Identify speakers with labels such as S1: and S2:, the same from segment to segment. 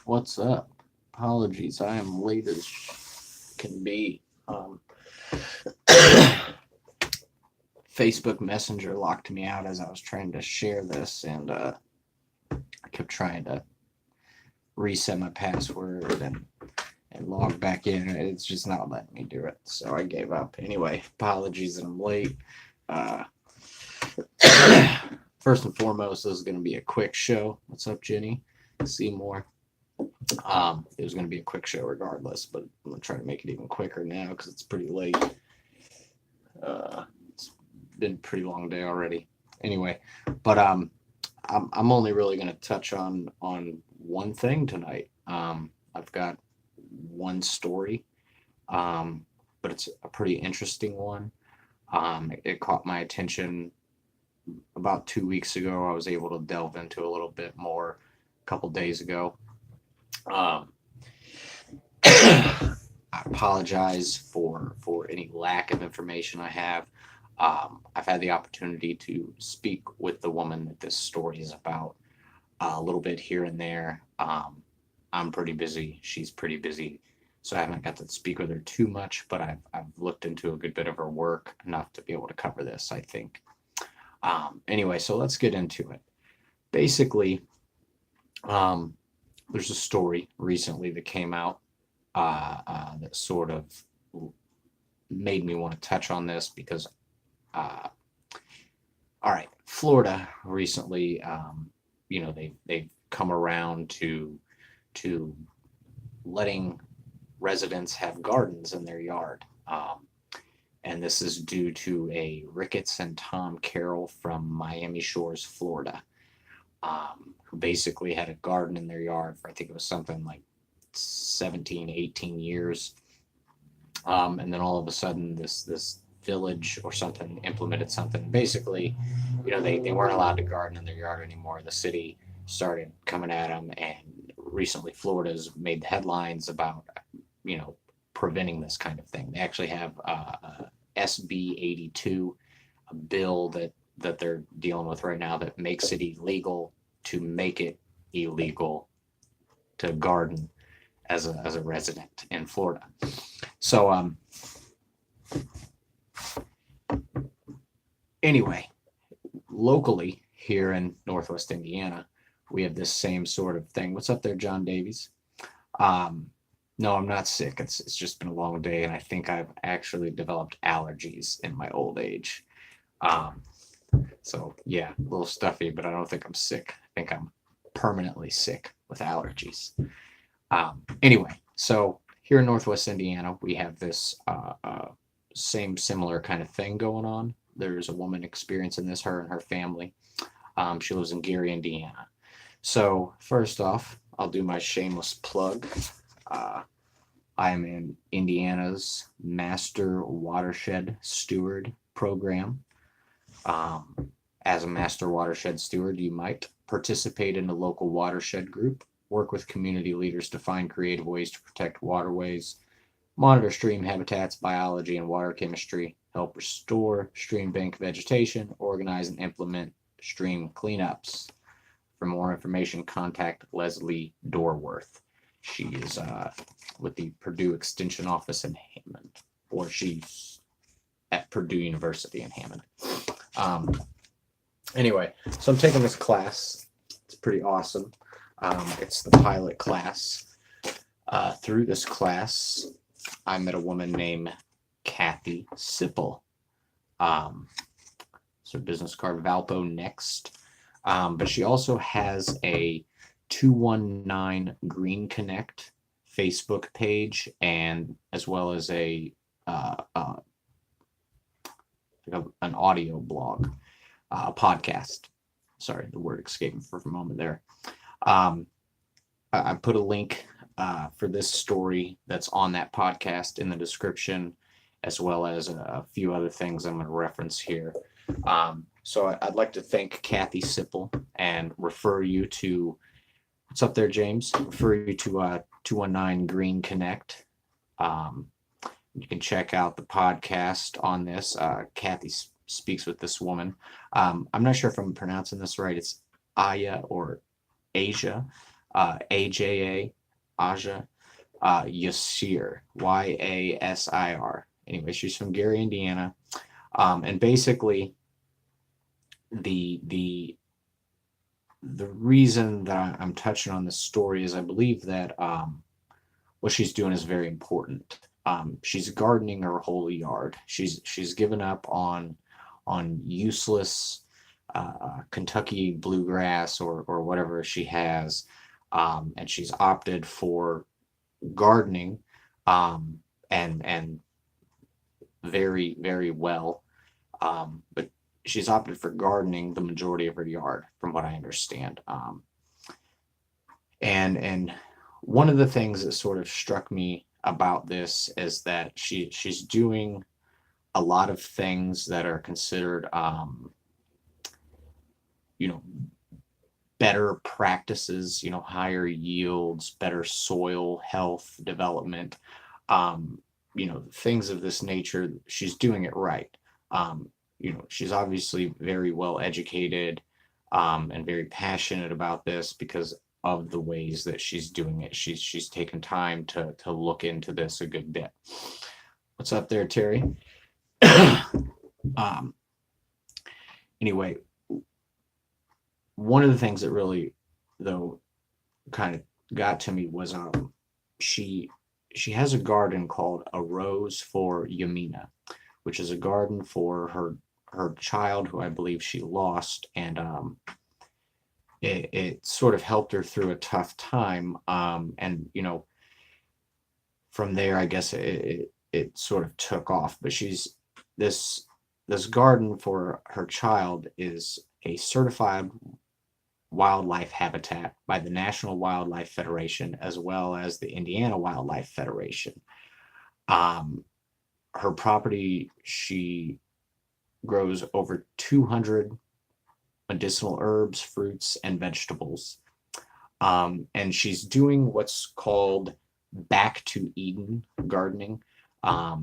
S1: What's up? Apologies, I am late as can be. Facebook Messenger locked me out as I was trying to share this, and I kept trying to reset my password and log back in. It's just not letting me do it, so I gave up. Anyway, apologies that I'm late. Uh, First and foremost, this is going to be a quick show. What's up, Jenny? Seymour. It was going to be a quick show regardless, but I'm going to try to make it even quicker now because it's pretty late. It's been a pretty long day already. Anyway, but I'm only really going to touch on one thing tonight. I've got one story, but it's a pretty interesting one. It caught my attention about 2 weeks ago. I was able to delve into a little bit more a couple days ago. Um, I apologize for any lack of information I have. I've had the opportunity to speak with the woman that this story is about a little bit here and there. I'm pretty busy. She's pretty busy. So I haven't got to speak with her too much, but I've looked into a good bit of her work enough to be able to cover this, I think. Anyway, so let's get into it. Basically, um, there's a story recently that came out that sort of made me want to touch on this because, uh, all right, Florida recently, they've come around to letting residents have gardens in their yard. And this is due to a Ricketts and Tom Carroll from Miami Shores, Florida, who basically had a garden in their yard for, I think it was something like 17, 18 years. And then all of a sudden, this village or something implemented something. Basically, they weren't allowed to garden in their yard anymore. The city started coming at them, and recently, Florida's made the headlines about, you know, preventing this kind of thing. They actually have SB 82, a bill that they're dealing with right now that makes it illegal to make it illegal to garden as a resident in Florida. So anyway, locally here in Northwest Indiana, we have this same sort of thing. What's up there, John Davies? Um, no, I'm not sick. It's just been a long day, and I think I've actually developed allergies in my old age. Um, so yeah, a little stuffy, but I don't think I'm sick. I think I'm permanently sick with allergies. Anyway, so here in Northwest Indiana, we have this same similar kind of thing going on. There's a woman experiencing this, her and her family. She lives in Gary, Indiana. So first off, I'll do my shameless plug. Uh, I am in Indiana's Master Watershed Steward program. As a Master Watershed Steward, you might participate in a local watershed group, work with community leaders to find creative ways to protect waterways, monitor stream habitats, biology, and water chemistry, help restore stream bank vegetation, organize and implement stream cleanups. For more information, contact Leslie Dorworth. She is with the Purdue Extension Office in Hammond, or she's at Purdue University in Hammond. Um, anyway, so I'm taking this class. It's pretty awesome. It's the pilot class. Through this class, I met a woman named Kathy Sipple. It's her business card, Valpo Next. But she also has a 219 Green Connect Facebook page, and as well as an audio blog, podcast. Sorry, the word escaped me for a moment there. I put a link for this story that's on that podcast in the description, as well as a few other things I'm going to reference here. So I'd like to thank Kathy Sipple and refer you to, what's up there, James? Refer you to 219 Green Connect. You can check out the podcast on this. Kathy speaks with this woman. I'm not sure if I'm pronouncing this right. It's Aya or Asia. Aja Yasir, Yasir. Anyway, she's from Gary, Indiana, and basically the the the reason that I'm touching on this story is I believe that what she's doing is very important. She's gardening her whole yard. She's given up on useless Kentucky bluegrass or whatever she has, and she's opted for gardening, um, and very very well. But she's opted for gardening the majority of her yard, from what I understand. And one of the things that sort of struck me about this is that she's doing a lot of things that are considered, you know, better practices, higher yields, better soil health development, things of this nature. She's doing it right. She's obviously very well educated, and very passionate about this because of the ways that she's doing it. She's taken time to look into this a good bit. What's up there, Terry? um, anyway, one of the things that really, though, kind of got to me was she has a garden called A Rose for Yamina, which is a garden for her child, who I believe she lost, and it sort of helped her through a tough time, and from there I guess it sort of took off. But she's this garden for her child is a certified wildlife habitat by the National Wildlife Federation, as well as the Indiana Wildlife Federation. Her property, she grows over 200 medicinal herbs, fruits, and vegetables. And she's doing what's called back to Eden gardening. I've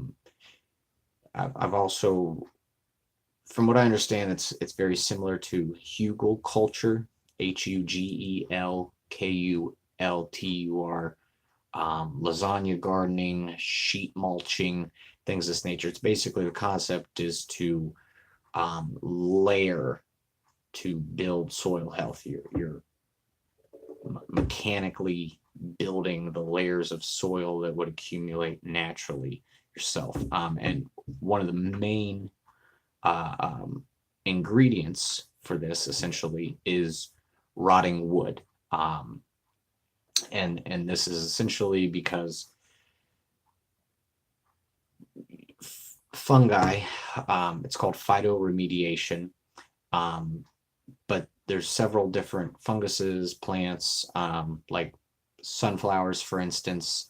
S1: also, from what I understand, it's very similar to hugel culture, Hugelkultur, lasagna gardening, sheet mulching, things of this nature. It's basically, the concept is to layer to build soil health. You're mechanically building the layers of soil that would accumulate naturally yourself. And one of the main ingredients for this essentially is rotting wood. And this is essentially because fungi, it's called phytoremediation, but there's several different funguses, plants, like sunflowers, for instance,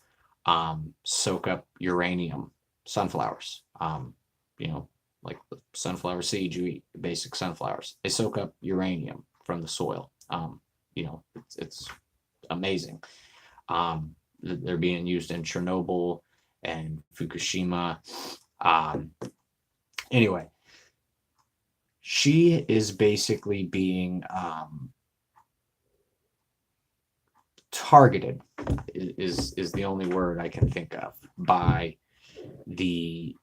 S1: soak up uranium. Sunflowers, like the sunflower seeds you eat, basic sunflowers, they soak up uranium from the soil. It's amazing. They're being used in Chernobyl and Fukushima. Anyway, she is basically being targeted, is the only word I can think of, by the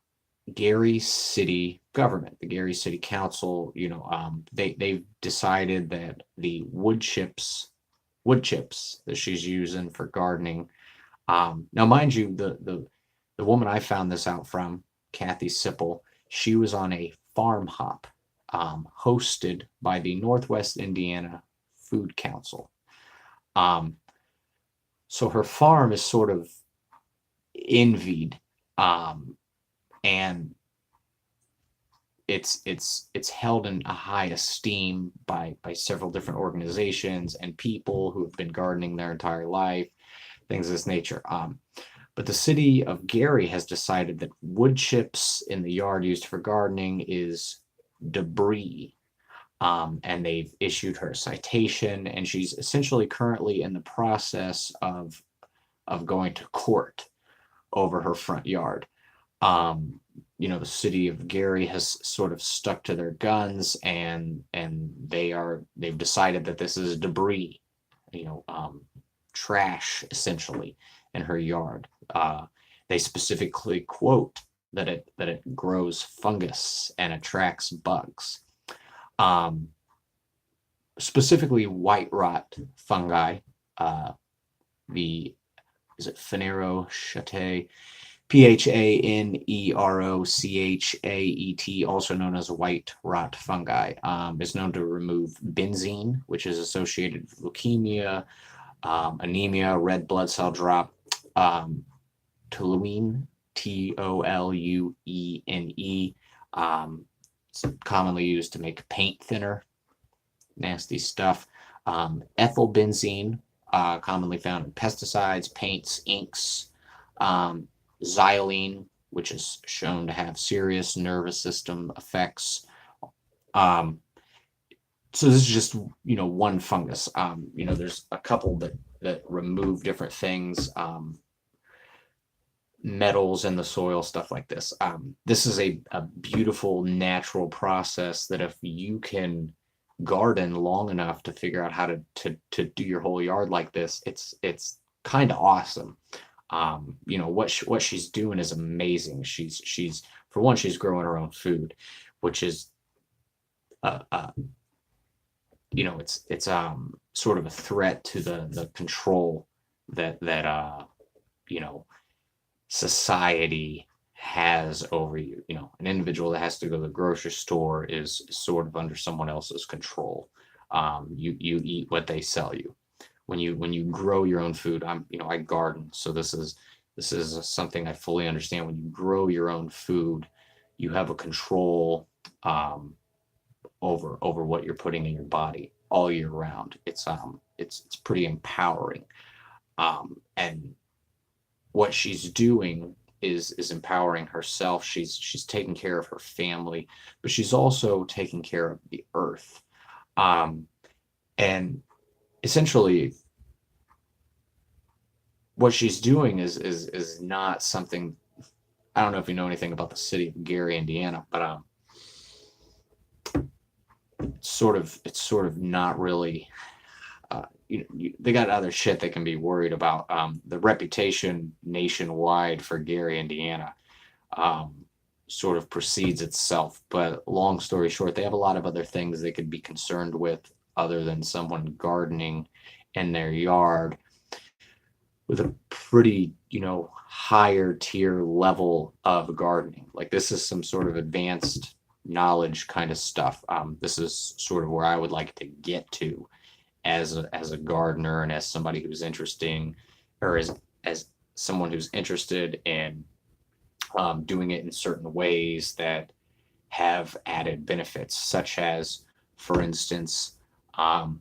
S1: Gary City government, the Gary City Council. They've decided that the wood chips that she's using for gardening. Now, mind you, the woman I found this out from, Kathy Sipple, she was on a farm hop hosted by the Northwest Indiana Food Council. So her farm is sort of envied, and it's held in a high esteem by several different organizations and people who have been gardening their entire life, things of this nature. But the city of Gary has decided that wood chips in the yard used for gardening is debris, and they've issued her a citation, and she's essentially currently in the process of going to court over her front yard. The city of Gary has sort of stuck to their guns, and they've decided that this is debris. trash essentially in her yard. They specifically quote that it grows fungus and attracts bugs. Um, Specifically white rot fungi. Uh, the is it Phanerochaete? Phanerochaete, also known as white rot fungi, is known to remove benzene, which is associated with leukemia, anemia, red blood cell drop, toluene, Toluene. It's commonly used to make paint thinner, nasty stuff. Ethylbenzene, commonly found in pesticides, paints, inks. Xylene, which is shown to have serious nervous system effects. Um, so this is just one fungus. There's a couple that remove different things, metals in the soil, stuff like this. This is a beautiful natural process that if you can garden long enough to figure out how to do your whole yard like this, it's kind of awesome. What she's doing is amazing. She's for one, she's growing her own food, which is it's sort of a threat to the control that society has over you. An individual that has to go to the grocery store is sort of under someone else's control. You eat what they sell you. When you grow your own food, I garden, so this is something I fully understand. When you grow your own food, you have a control over what you're putting in your body all year round. It's pretty empowering, and what she's doing is empowering herself. She's taking care of her family, but she's also taking care of the earth, and essentially what she's doing is not something. I don't know if you know anything about the city of Gary, Indiana, but it's sort of not really. They got other shit they can be worried about. The reputation nationwide for Gary, Indiana, sort of precedes itself. But long story short, they have a lot of other things they could be concerned with other than someone gardening in their yard with a pretty, higher tier level of gardening. Like this is some sort of advanced knowledge kind of stuff. This is sort of where I would like to get to as a gardener and as somebody who's interesting, or as someone who's interested in doing it in certain ways that have added benefits, such as, for instance, I'm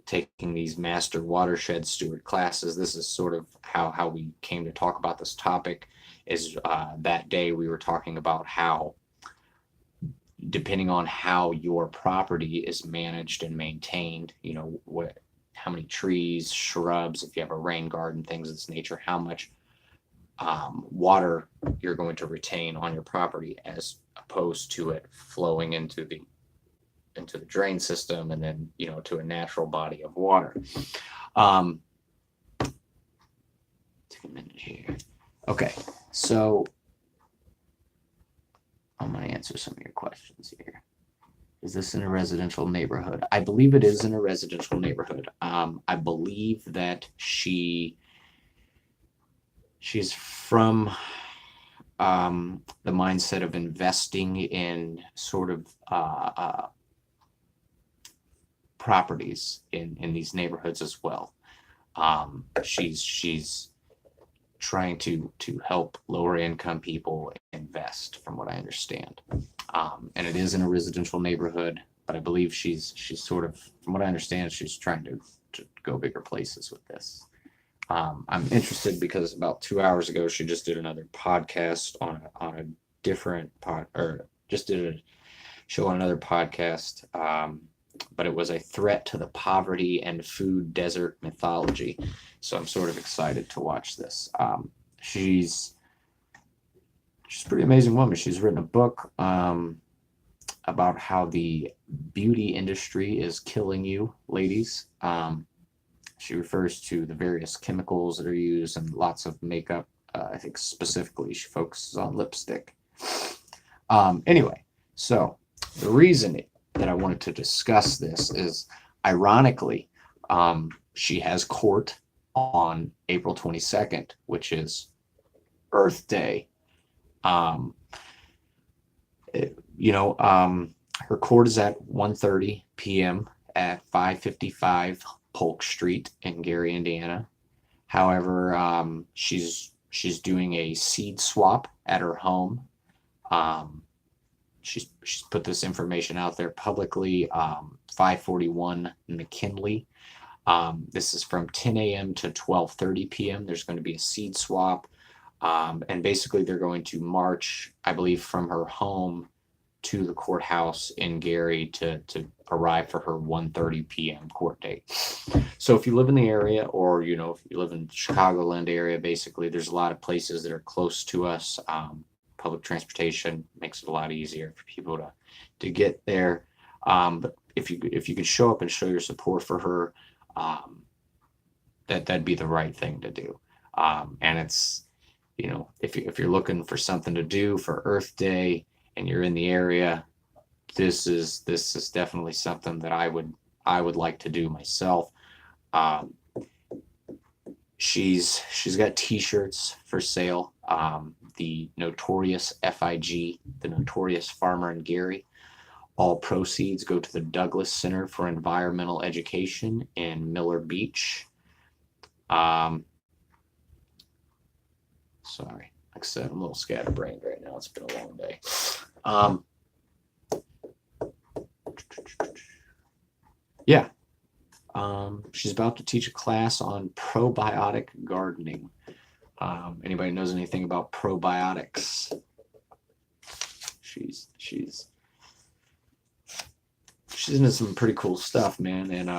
S1: taking these master watershed steward classes. This is sort of how we came to talk about this topic. Is that day we were talking about how, depending on how your property is managed and maintained, how many trees, shrubs, if you have a rain garden, things of this nature, how much water you're going to retain on your property, as opposed to it flowing into the drain system and then to a natural body of water. Take a minute here. Okay, so I'm going to answer some of your questions here. Is this in a residential neighborhood? I believe it is in a residential neighborhood. I believe that she's from the mindset of investing in sort of properties in these neighborhoods as well. She's trying to help lower income people invest, from what I understand. And it is in a residential neighborhood, but I believe she's sort of, from what I understand, she's trying to go bigger places with this. I'm interested because about 2 hours ago, she just did another podcast on a different just did a show on another podcast. But it was a threat to the poverty and food desert mythology. So I'm sort of excited to watch this. She's a pretty amazing woman. She's written a book about how the beauty industry is killing you, ladies. She refers to the various chemicals that are used and lots of makeup. I think specifically she focuses on lipstick. Anyway, so the reason that I wanted to discuss this is, ironically, she has court on April 22nd, which is Earth Day. Her court is at 1:30 p.m. at 555 Polk Street in Gary, Indiana. However, she's doing a seed swap at her home. She's put this information out there publicly. 541 McKinley. This is from 10 a.m. to 12:30 p.m. There's going to be a seed swap. And basically they're going to march, I believe, from her home to the courthouse in Gary to arrive for her 1:30 p.m. court date. So if you live in the area, or, you know, if you live in the Chicagoland area, basically there's a lot of places that are close to us. Public transportation makes it a lot easier for people to get there. But if you could show up and show your support for her, that'd be the right thing to do. And it's, you know, if you're looking for something to do for Earth Day and you're in the area, this is definitely something that I would like to do myself. She's got T-shirts for sale. The Notorious FIG, the Notorious Farmer in Gary. All proceeds go to the Douglas Center for Environmental Education in Miller Beach. Sorry, like I said, I'm a little scatterbrained right now. It's been a long day. Yeah. She's about to teach a class on probiotic gardening. Anybody knows anything about probiotics? She's into some pretty cool stuff, man. And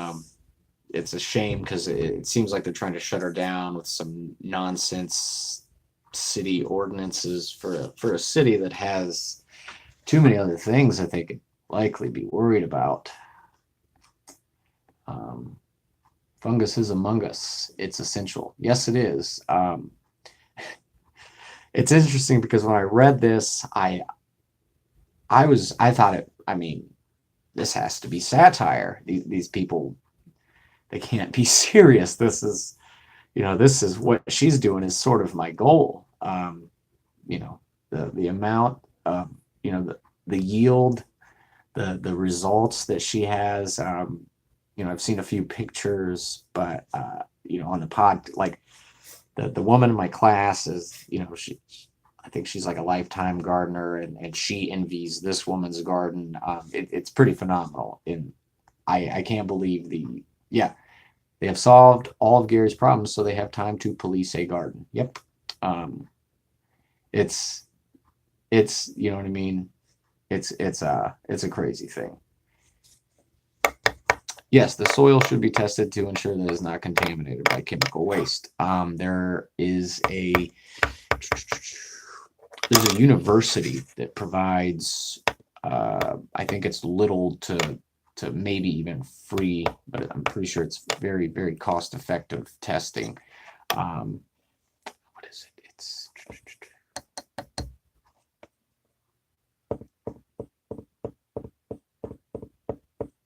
S1: it's a shame because it seems like they're trying to shut her down with some nonsense city ordinances for a city that has too many other things that they could likely be worried about. Fungus is among us. It's essential. Yes, it is. It's interesting because when I read this, I thought it. I mean, this has to be satire. These people, they can't be serious. This is what she's doing is sort of my goal. The amount of, the yield, the results that she has. I've seen a few pictures, but on the pod, like the woman in my class is, I think she's like a lifetime gardener, and she envies this woman's garden. It's pretty phenomenal. And I can't believe they have solved all of Gary's problems, so they have time to police a garden. Yep. It's you know what I mean? It's a crazy thing. Yes, the soil should be tested to ensure that it is not contaminated by chemical waste. There's a university that provides, I think it's little to maybe even free, but I'm pretty sure it's very, very cost-effective testing. What is it?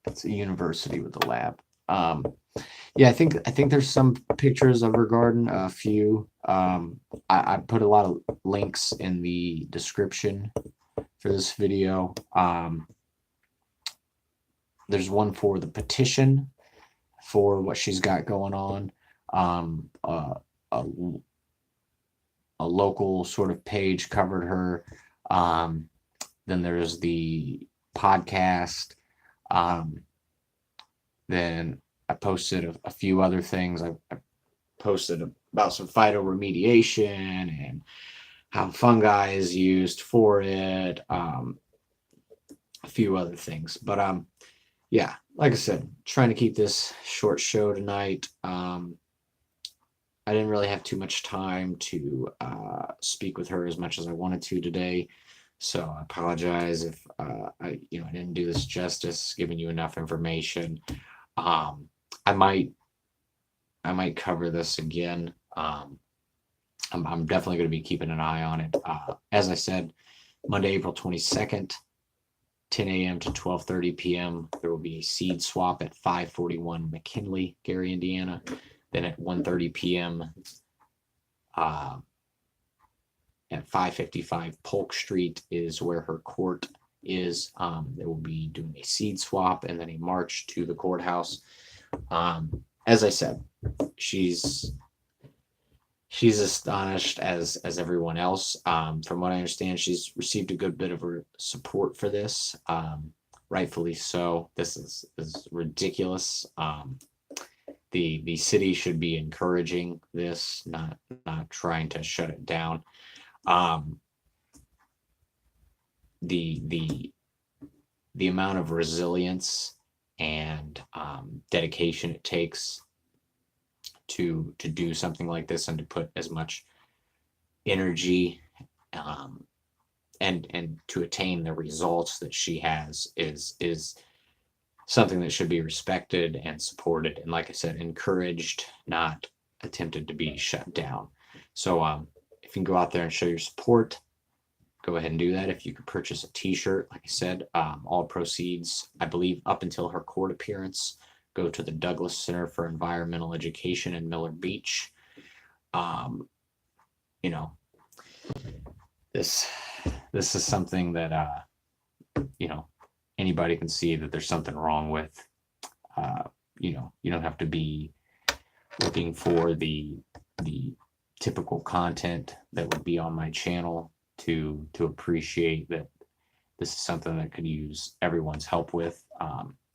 S1: It's a university with a lab. I think there's some pictures of her garden, a few. I put a lot of links in the description for this video. There's one for the petition for what she's got going on. A local sort of page covered her. Then there's the podcast. Then I posted a few other things. I posted about some phytoremediation and how fungi is used for it. A few other things, but like I said, trying to keep this short show tonight. I didn't really have too much time to speak with her as much as I wanted to today, so I apologize if I didn't do this justice, giving you enough information. I might might cover this again. I'm definitely going to be keeping an eye on it. As I said, Monday, April 22nd, 10 a.m. to 12:30 p.m. There will be a seed swap at 541 McKinley, Gary, Indiana. Then at 1:30 p.m. At 555 Polk Street is where her court is. They will be doing a seed swap and then a march to the courthouse. As I said, she's astonished as everyone else. From what I understand, she's received a good bit of her support for this. Rightfully so. This is ridiculous. The city should be encouraging this, not trying to shut it down. The amount of resilience and dedication it takes to do something like this and to put as much energy and to attain the results that she has is something that should be respected and supported, and like I said, encouraged, not attempted to be shut down. So if you can go out there and show your support, go ahead and do that. If you could purchase a t-shirt, like I said, all proceeds, I believe, up until her court appearance, go to the Douglas Center for Environmental Education in Miller Beach. You know, this is something that you know, anybody can see that there's something wrong with. You know, you don't have to be looking for the typical content that would be on my channel to appreciate that this is something that could use everyone's help with.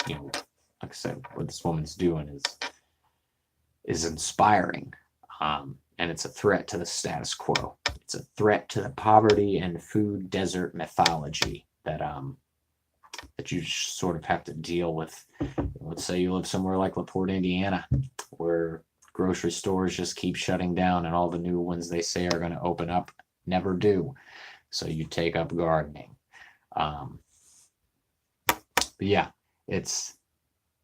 S1: You know, like I said, what this woman's doing is inspiring, and it's a threat to the status quo. It's a threat to the poverty and food desert mythology that you sort of have to deal with. Let's say you live somewhere like LaPorte, Indiana, where grocery stores just keep shutting down and all the new ones they say are going to open up never do. So you take up gardening. But yeah, it's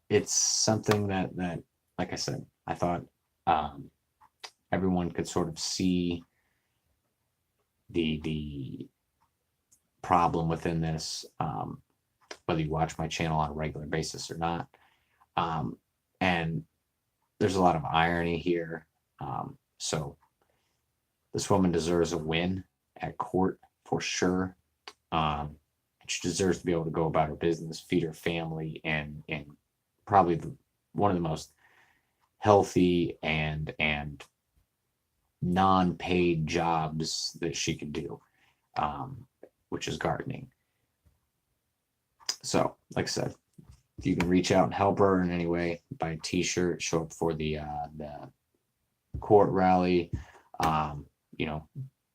S1: something that like I said, I thought everyone could sort of see the problem within this, whether you watch my channel on a regular basis or not. And there's a lot of irony here. So this woman deserves a win at court for sure. She deserves to be able to go about her business, feed her family, and probably one of the most healthy and non-paid jobs that she could do, which is gardening. So, like I said, if you can reach out and help her in any way, buy a t-shirt, show up for the court rally, you know,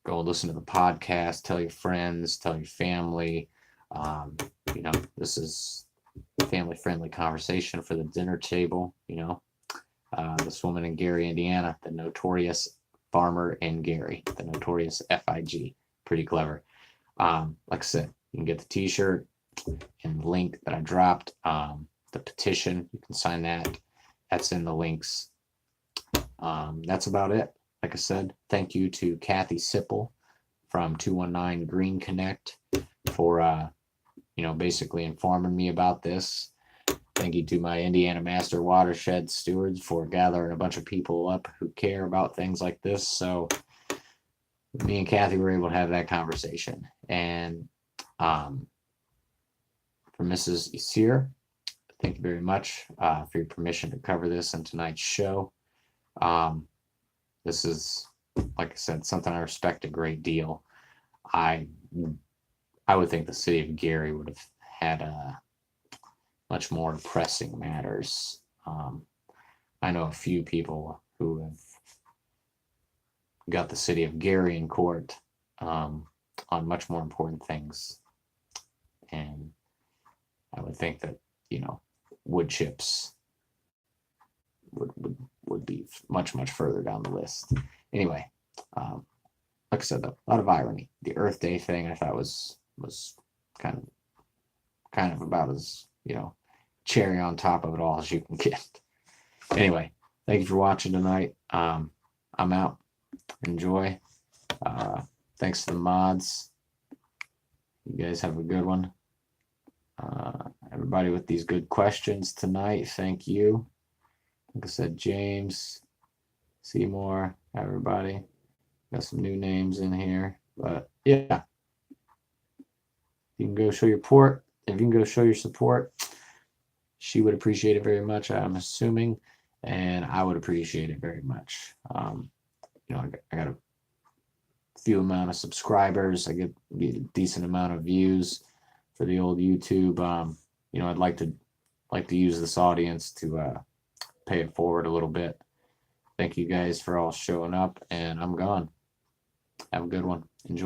S1: go listen to the podcast, tell your friends, tell your family. You know, this is family-friendly conversation for the dinner table. You know, this woman in Gary, Indiana, the notorious farmer in Gary, the notorious FIG, pretty clever. Like I said, you can get the t-shirt and the link that I dropped, the petition, you can sign that. That's in the links. That's about it. Like I said, thank you to Kathy Sipple from 219 Green Connect for you know, basically informing me about this. Thank you to my Indiana Master Watershed stewards for gathering a bunch of people up who care about things like this. So me and Kathy were able to have that conversation. And for Mrs. Isir, thank you very much for your permission to cover this in tonight's show. This is, like I said, something I respect a great deal. I would think the city of Gary would have had much more pressing matters. I know a few people who have got the city of Gary in court on much more important things. And I would think that, you know, wood chips would be much further down the list. Anyway, like I said, though, a lot of irony. The Earth Day thing I thought was kind of about as, you know, cherry on top of it all as you can get. Anyway, thank you for watching tonight. I'm out. Enjoy. Thanks to the mods. You guys have a good one. Everybody with these good questions tonight, thank you. Like I said, James, Seymour, everybody. Got some new names in here. But yeah, you can go show your support. If you can go show your support, she would appreciate it very much, I'm assuming, and I would appreciate it very much. I got a few amount of subscribers. I get a decent amount of views for the old YouTube. I'd like to use this audience to pay it forward a little bit. Thank you guys for all showing up, and I'm gone. Have a good one. Enjoy.